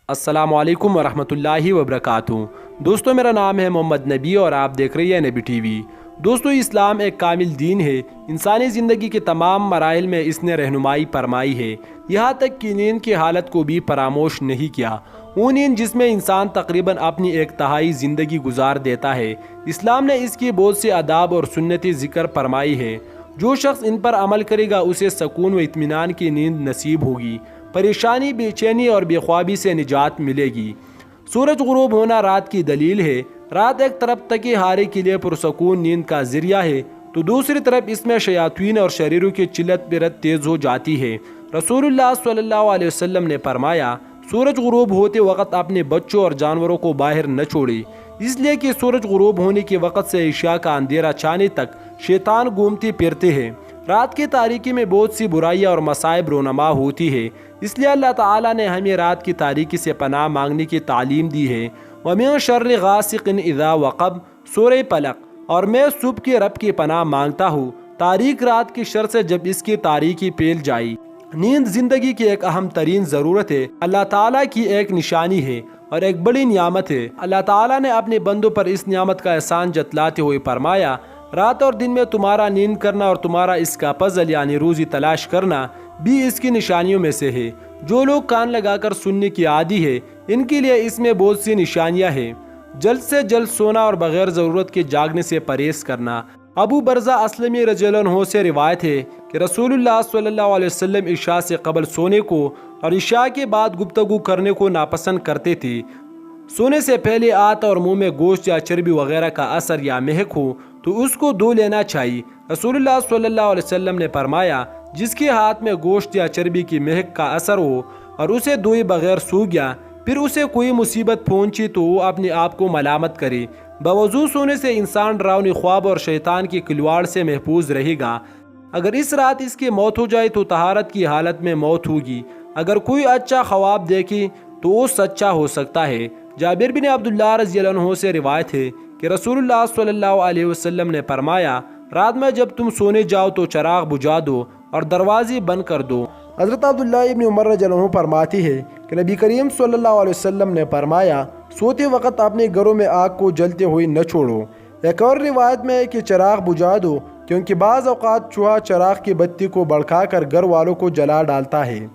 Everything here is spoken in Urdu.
السلام علیکم ورحمۃ اللہ وبرکاتہ۔ دوستو، میرا نام ہے محمد نبی اور آپ دیکھ رہی ہیں نبی ٹی وی۔ دوستو، اسلام ایک کامل دین ہے۔ انسانی زندگی کے تمام مراحل میں اس نے رہنمائی فرمائی ہے، یہاں تک کہ نیند کی حالت کو بھی فراموش نہیں کیا۔ وہ نیند جس میں انسان تقریباً اپنی ایک تہائی زندگی گزار دیتا ہے، اسلام نے اس کی بہت سے آداب اور سنتی ذکر فرمائی ہے۔ جو شخص ان پر عمل کرے گا اسے سکون و اطمینان کی نیند نصیب ہوگی، پریشانی، بے چینی اور بے خوابی سے نجات ملے گی۔ سورج غروب ہونا رات کی دلیل ہے۔ رات ایک طرف تکی ہارے کے لیے پرسکون نیند کا ذریعہ ہے تو دوسری طرف اس میں شیاطین اور شریروں کی چلت پرت تیز ہو جاتی ہے۔ رسول اللہ صلی اللہ علیہ وسلم نے فرمایا، سورج غروب ہوتے وقت اپنے بچوں اور جانوروں کو باہر نہ چھوڑے، اس لیے کہ سورج غروب ہونے کے وقت سے عشاء کا اندھیرا چھانے تک شیطان گھومتے پھرتے ہیں۔ رات کی تاریکی میں بہت سی برائیاں اور مصائب رونما ہوتی ہے، اس لیے اللہ تعالیٰ نے ہمیں رات کی تاریکی سے پناہ مانگنے کی تعلیم دی ہے۔ وَمِن شَرِّ غَاسِقٍ إِذَا وَقَبَ، سورہ فلق۔ اور میں صبح کے رب کی پناہ مانگتا ہوں تاریک رات کی شر سے جب اس کی تاریکی پھیل جائے۔ نیند زندگی کی ایک اہم ترین ضرورت ہے، اللہ تعالیٰ کی ایک نشانی ہے اور ایک بڑی نعمت ہے۔ اللہ تعالیٰ نے اپنے بندوں پر اس نعمت کا احسان جتلاتے ہوئے فرمایا، رات اور دن میں تمہارا نیند کرنا اور تمہارا اس کا فضل یعنی روزی تلاش کرنا بھی اس کی نشانیوں میں سے ہے۔ جو لوگ کان لگا کر سننے کی عادی ہے، ان کے لیے اس میں بہت سی نشانیاں ہیں۔ جلد سے جلد سونا اور بغیر ضرورت کے جاگنے سے پرہیز کرنا۔ ابو برزہ اسلمی رضی اللہ عنہ سے روایت ہے کہ رسول اللہ صلی اللہ علیہ وسلم عشاء سے قبل سونے کو اور عشاء کے بعد گفتگو کرنے کو ناپسند کرتے تھے۔ سونے سے پہلے آنت اور منہ میں گوشت یا چربی وغیرہ کا اثر یا مہک ہو تو اس کو دھو لینا چاہیے۔ رسول اللہ صلی اللہ علیہ وسلم نے فرمایا، جس کے ہاتھ میں گوشت یا چربی کی مہک کا اثر ہو اور اسے دھوئے بغیر سو گیا، پھر اسے کوئی مصیبت پہنچی تو وہ اپنے آپ کو ملامت کرے۔ بوضو سونے سے انسان ڈراؤنی خواب اور شیطان کی کلواڑ سے محفوظ رہے گا۔ اگر اس رات اس کی موت ہو جائے تو طہارت کی حالت میں موت ہوگی۔ اگر کوئی اچھا خواب دیکھے تو وہ سچا ہو سکتا ہے۔ جابر بن عبداللہ رضی اللہ عنہ سے روایت ہے کہ رسول اللہ صلی اللہ علیہ وسلم نے فرمایا، رات میں جب تم سونے جاؤ تو چراغ بجھا دو اور دروازے بند کر دو۔ حضرت عبداللہ ابن عمر رضی اللہ عنہ فرماتی ہے کہ نبی کریم صلی اللہ علیہ وسلم نے فرمایا، سوتے وقت اپنے گھروں میں آگ کو جلتے ہوئے نہ چھوڑو۔ ایک اور روایت میں ہے کہ چراغ بجھا دو، کیونکہ بعض اوقات چوہا چراغ کی بتی کو بھڑکا کر گھر والوں کو جلا ڈالتا ہے۔